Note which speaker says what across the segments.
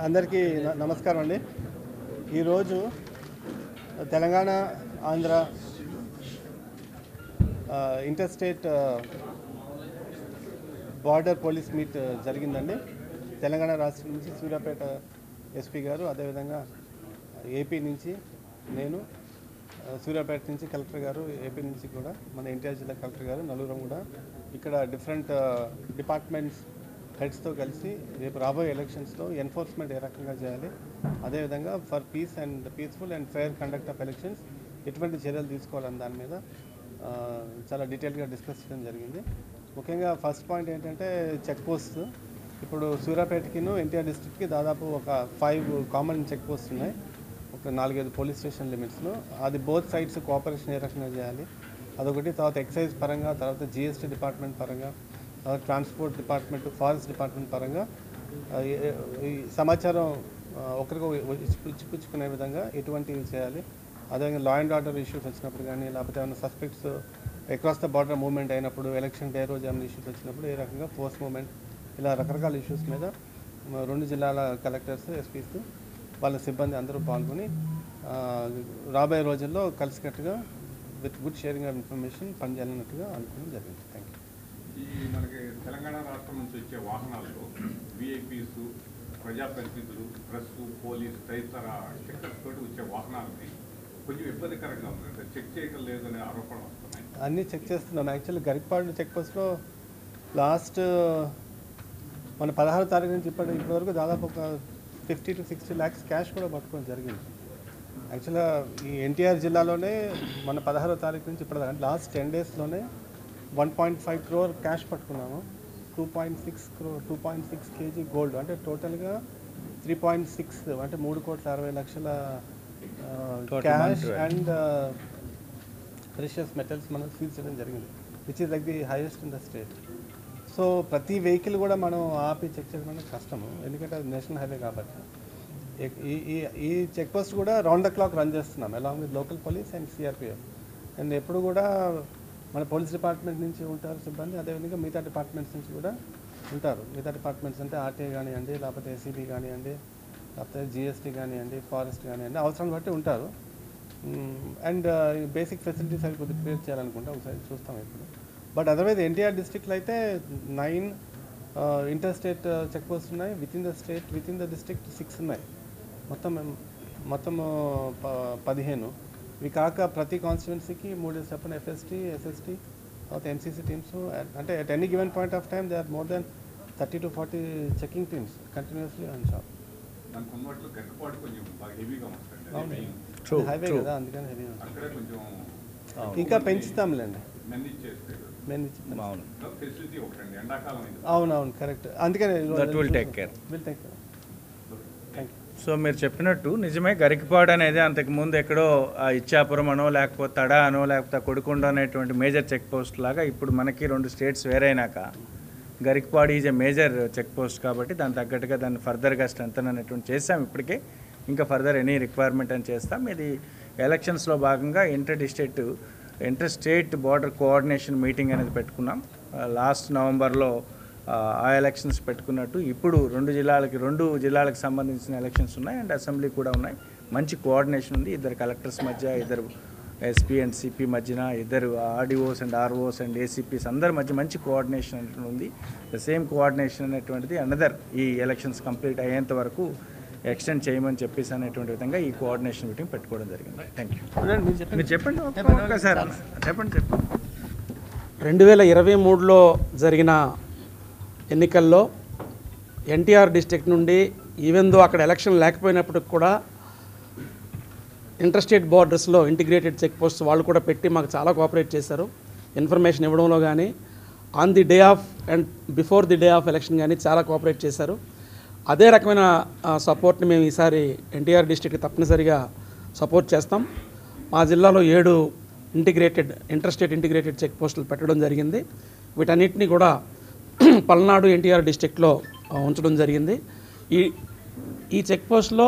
Speaker 1: అందరికీ నమస్కారం అండి. ఈరోజు Telangana Andhra interstate border police meet జరిగిందండి. తెలంగాణ రాష్ట్రం నుంచి సూర్యాపేట ఎస్పీ గారు, అదేవిధంగా ఏపీ నుంచి నేను, సూర్యాపేట నుంచి కలెక్టర్ గారు, ఏపీ నుంచి కూడా మన ఎన్టీఆర్ జిల్లా కలెక్టర్ గారు, నలుగురం కూడా ఇక్కడ డిఫరెంట్ డిపార్ట్మెంట్స్ హెడ్స్తో కలిసి రేపు రాబోయే ఎలక్షన్స్లో ఎన్ఫోర్స్మెంట్ ఏ రకంగా చేయాలి, అదేవిధంగా for piece and peaceful and fair conduct of elections ఎటువంటి చర్యలు తీసుకోవాలని దాని మీద చాలా డీటెయిల్గా డిస్కస్ చేయడం జరిగింది. ముఖ్యంగా ఫస్ట్ పాయింట్ ఏంటంటే చెక్ పోస్ట్. ఇప్పుడు సూర్యాపేటకిను ఎన్టీఆర్ డిస్ట్రిక్ట్కి దాదాపు ఒక 5 కామన్ చెక్ పోస్ట్ ఉన్నాయి, ఒక 4-5 పోలీస్ స్టేషన్ లిమిట్స్లో. అది బోత్ సైడ్స్ కోఆపరేషన్ ఏ రకంగా చేయాలి అదొకటి. తర్వాత ఎక్సైజ్ పరంగా, తర్వాత జిఎస్టీ డిపార్ట్మెంట్ పరంగా, ట్రాన్స్పోర్ట్ డిపార్ట్మెంట్, ఫారెస్ట్ డిపార్ట్మెంట్ పరంగా ఈ సమాచారం ఒకరికి ఇచ్చిపుచ్చుకునే విధంగా ఎటువంటివి చేయాలి. అదేవిధంగా లా అండ్ ఆర్డర్ ఇష్యూస్ వచ్చినప్పుడు కానీ, లేకపోతే ఏమైనా suspects across the border movement అయినప్పుడు, ఎలక్షన్ డే రోజు ఏమైనా ఇష్యూస్ వచ్చినప్పుడు ఏ రకంగా ఫోర్స్ మూవ్మెంట్, ఇలా రకరకాల ఇష్యూస్ మీద 2 జిల్లాల కలెక్టర్స్, ఎస్పీస్, వాళ్ళ సిబ్బంది అందరూ పాల్గొని రాబోయే రోజుల్లో కలిసికట్టుగా with good sharing of information పనిచేయాలన్నట్టుగా అనుకోవడం జరిగింది. Thank you.
Speaker 2: ఈ మనకి తెలంగాణ రాష్ట్రం నుంచి వచ్చే వాహనాల్లో విఐపీస్, ప్రజాప్రతినిధులు, ప్రెస్, పోలీస్ తదితర చెక్కర్స్ తోటి వచ్చే వాహనాలని కొంచెం ఇబ్బందికరంగా ఉంది, చెక్ చేయడం లేదనే ఆరోపణలు వస్తున్నాయి.
Speaker 1: అన్నీ చెక్ చేస్తున్నాం. యాక్చువల్లీ గరికపాడు చెక్ పోస్ట్లో లాస్ట్ మన 16వ తారీఖు నుంచి ఇప్పటివరకు దాదాపు ఒక 50 to 60 lakhs క్యాష్ కూడా పట్టుకోవడం జరిగింది. యాక్చువల్గా ఈ ఎన్టీఆర్ జిల్లాలోనే మన 16వ తారీఖు నుంచి ఇప్పటిదాకా లాస్ట్ 10 daysలోనే 1.5 crore క్యాష్ పట్టుకున్నాము. 2.6 kg గోల్డ్, అంటే టోటల్గా 3.6 అంటే 3,60,00,000 క్యాష్ అండ్ ప్రెషియస్ మెటల్స్ మనం సీజ్ చేయడం జరిగింది, which is like the highest in the state. So ప్రతి వెహికల్ కూడా మనం ఆపి చెక్ చేయడం కష్టము, ఎందుకంటే అది నేషనల్ హైవే కాబట్టి. ఈ చెక్ పోస్ట్ కూడా రౌండ్ ద క్లాక్ రన్ చేస్తున్నాం along with local police and CRPF. And ఎప్పుడు కూడా మన పోలీస్ డిపార్ట్మెంట్ నుంచి ఉంటారు సిబ్బంది, అదేవిధంగా మిగతా డిపార్ట్మెంట్స్ నుంచి కూడా ఉంటారు. మిగతా డిపార్ట్మెంట్స్ అంటే ఆర్టీఐ కానివ్వండి, లేకపోతే ఏసీబీ కానివ్వండి, లేకపోతే జిఎస్టీ కానివ్వండి, ఫారెస్ట్ కానివ్వండి, అవసరం బట్టి ఉంటారు. అండ్ బేసిక్ ఫెసిలిటీస్ అవి కొద్దిగా క్రియేట్ చేయాలనుకుంటా, ఒకసారి చూస్తాం ఇప్పుడు. బట్ అదర్వైజ్ ఎన్టీఆర్ డిస్ట్రిక్ట్లో అయితే 9 ఇంటర్ స్టేట్ చెక్ పోస్ట్ ఉన్నాయి. With in the state, with in the district 6 ఉన్నాయి. మొత్తం 15. ఇవి కాక ప్రతి కాన్స్టిట్యున్సీకి 3 చెప్పిన ఎఫ్ఎస్టీ, ఎస్ఎస్టీ, తర్వాత ఎన్సీసీ టీమ్స్. అంటే at any given point of time they are more than 30 to 40 checking teams continuously nonstop. Highway కదా, అందుకని హెవీ. ఇంకా పెంచుతాంలేండి, అవునవును కరెక్ట్, అందుకని
Speaker 3: will take care.
Speaker 1: Thank you.
Speaker 3: So మీరు చెప్పినట్టు నిజమే, గరికపాడు అనేది అంతకుముందు ఎక్కడో ఇచ్చాపురం అనో, లేకపోతే తడ అనో, లేకపోతే కొడుకొండ అనేటువంటి మేజర్ చెక్ పోస్ట్ లాగా ఇప్పుడు మనకి 2 స్టేట్స్ వేరైనాక Garikapadu is a major check post కాబట్టి దాని తగ్గట్టుగా దాన్ని ఫర్దర్గా స్ట్రెంథన్ అనేటువంటి చేస్తాం. ఇప్పటికే ఇంకా ఫర్దర్ ఎనీ రిక్వైర్మెంట్ అని చేస్తాం. ఇది ఎలక్షన్స్లో భాగంగా inter state border coordination meeting అనేది పెట్టుకున్నాం. లాస్ట్ నవంబర్లో ఆ ఎలక్షన్స్ పెట్టుకున్నట్టు ఇప్పుడు 2 జిల్లాలకు సంబంధించిన ఎలక్షన్స్ ఉన్నాయి అండ్ అసెంబ్లీ కూడా ఉన్నాయి. మంచి కోఆర్డినేషన్ ఉంది. 2 కలెక్టర్స్ మధ్య, 2 ఎస్పీ అండ్ సిపి మధ్యన, 2 RDOs and ROs and ACPs అందరి మధ్య మంచి కోఆర్డినేషన్ అనేటువంటి ఉంది. ద సేమ్ కోఆర్డినేషన్ అనేటువంటిది అనదర్ ఈ ఎలక్షన్స్ కంప్లీట్ అయ్యేంత వరకు ఎక్స్టెండ్ చేయమని చెప్పేసి అనేటువంటి విధంగా ఈ కోఆర్డినేషన్ మీటింగ్ పెట్టుకోవడం జరిగింది. Thank you. మీరు చెప్పండి ఒకసారి. చెప్పండి.
Speaker 4: 2023లో జరిగిన ఎన్నికల్లో ఎన్టీఆర్ డిస్ట్రిక్ట్ నుండి ఈవెన్ దో అక్కడ ఎలక్షన్ లేకపోయినప్పటికి కూడా ఇంటర్స్టేట్ బార్డర్స్లో ఇంటిగ్రేటెడ్ చెక్ పోస్ట్ వాళ్ళు కూడా పెట్టి మాకు చాలా కోఆపరేట్ చేశారు. ఇన్ఫర్మేషన్ ఇవ్వడంలో కానీ, on the day of and before the day of election కానీ చాలా కోఆపరేట్ చేశారు. అదే రకమైన సపోర్ట్ని మేము ఈసారి ఎన్టీఆర్ డిస్ట్రిక్ట్కి తప్పనిసరిగా సపోర్ట్ చేస్తాం. మా జిల్లాలో 7 ఇంటర్స్టేట్ ఇంటిగ్రేటెడ్ చెక్ పోస్టులు పెట్టడం జరిగింది. వీటన్నిటిని కూడా పల్నాడు ఎన్టీఆర్ డిస్ట్రిక్ట్లో ఉంచడం జరిగింది. ఈ చెక్ పోస్ట్లో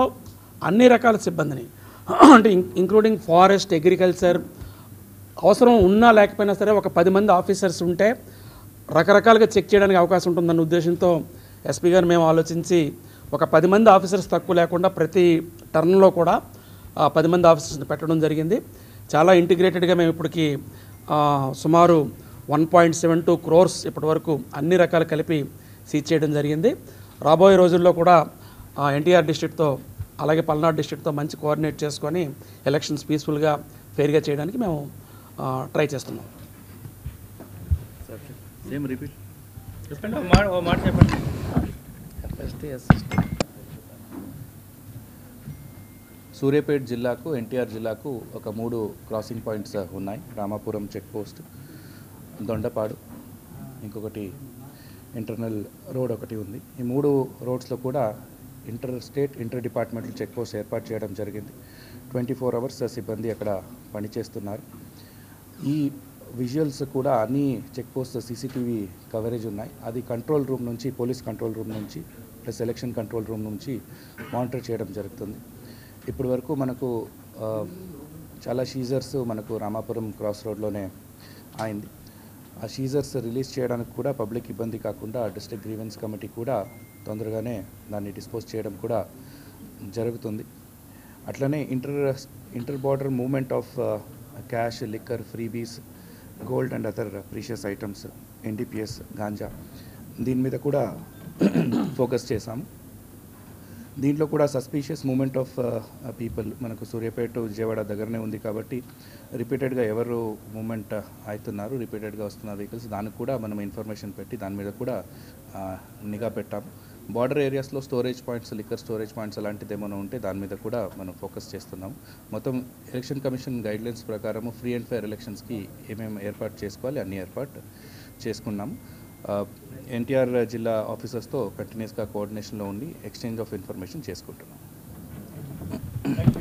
Speaker 4: అన్ని రకాల సిబ్బందిని, అంటే ఇంక్లూడింగ్ ఫారెస్ట్, అగ్రికల్చర్, అవసరం ఉన్నా లేకపోయినా సరే ఒక 10 మంది ఆఫీసర్స్ ఉంటే రకరకాలుగా చెక్ చేయడానికి అవకాశం ఉంటుందన్న ఉద్దేశంతో ఎస్పీ గారు మేము ఆలోచించి ఒక 10 మంది ఆఫీసర్స్ తక్కువ లేకుండా ప్రతి టర్న్లో కూడా 10 మంది ఆఫీసర్స్ని పెట్టడం జరిగింది. చాలా ఇంటిగ్రేటెడ్గా మేము ఇప్పటికి సుమారు 1.72 crores ఇప్పటి వరకు అన్ని రకాలు కలిపి సీజ్ చేయడం జరిగింది. రాబోయే రోజుల్లో కూడా ఎన్టీఆర్ డిస్ట్రిక్ట్తో అలాగే పల్నాడు డిస్ట్రిక్ట్తో మంచి కోఆర్డినేట్ చేసుకొని ఎలక్షన్స్ పీస్ఫుల్గా ఫెయిర్గా చేయడానికి మేము ట్రై చేస్తున్నాం.
Speaker 3: సేమ్ రిపీట్ చెప్పండి, ఓ మాట చెప్పండి.
Speaker 5: సూర్యాపేట జిల్లాకు, ఎన్టీఆర్ జిల్లాకు ఒక 3 క్రాసింగ్ పాయింట్స్ ఉన్నాయి. రామాపురం చెక్ పోస్ట్, దొండపాడు, ఇంకొకటి ఇంటర్నల్ రోడ్ ఒకటి ఉంది. ఈ 3 రోడ్స్లో కూడా ఇంటర్ డిపార్ట్మెంటల్ చెక్ పోస్ట్ ఏర్పాటు చేయడం జరిగింది. 24 hours సిబ్బంది అక్కడ పనిచేస్తున్నారు. ఈ విజువల్స్ కూడా అన్ని చెక్ పోస్ట్ సీసీటీవీ కవరేజ్ ఉన్నాయి. అది కంట్రోల్ రూమ్ నుంచి, పోలీస్ కంట్రోల్ రూమ్ నుంచి ప్లస్ ఎలక్షన్ కంట్రోల్ రూమ్ నుంచి మానిటర్ చేయడం జరుగుతుంది. ఇప్పటి వరకు మనకు చాలా షీజర్స్ మనకు రామాపురం క్రాస్ రోడ్లోనే అయింది. ఆ షీజర్స్ రిలీజ్ చేయడానికి కూడా పబ్లిక్ ఇబ్బంది కాకుండా డిస్ట్రిక్ట్ గ్రీవెన్స్ కమిటీ కూడా తొందరగానే దాన్ని డిస్పోజ్ చేయడం కూడా జరుగుతుంది. అట్లనే inter border movement of cash, liquor, freebies, gold and other precious items, NDPS, ganja, దీని మీద కూడా ఫోకస్ చేశాము. దీంట్లో కూడా సస్పీషియస్ మూమెంట్ ఆఫ్ పీపుల్ మనకు సూర్యాపేట, విజయవాడ దగ్గరనే ఉంది కాబట్టి రిపీటెడ్గా ఎవరు మూమెంట్ అవుతున్నారు, రిపీటెడ్గా వస్తున్న వెహికల్స్, దానికి కూడా మనం ఇన్ఫర్మేషన్ పెట్టి దాని మీద కూడా నిఘా పెట్టాము. బార్డర్ ఏరియాస్లో storage points, liquor storage points అలాంటిది ఏమైనా ఉంటే దాని మీద కూడా మనం ఫోకస్ చేస్తున్నాము. మొత్తం ఎలక్షన్ కమిషన్ గైడ్లైన్స్ ప్రకారము ఫ్రీ అండ్ ఫెయిర్ ఎలక్షన్స్కి ఏమేమి ఏర్పాటు చేసుకోవాలి అన్ని ఏర్పాటు చేసుకున్నాము. ఎన్టీఆర్ జిల్లా ఆఫీసర్స్తో కంటిన్యూస్గా కోఆర్డినేషన్లో ఉండి ఎక్స్చేంజ్ ఆఫ్ ఇన్ఫర్మేషన్ చేసుకుంటున్నాం.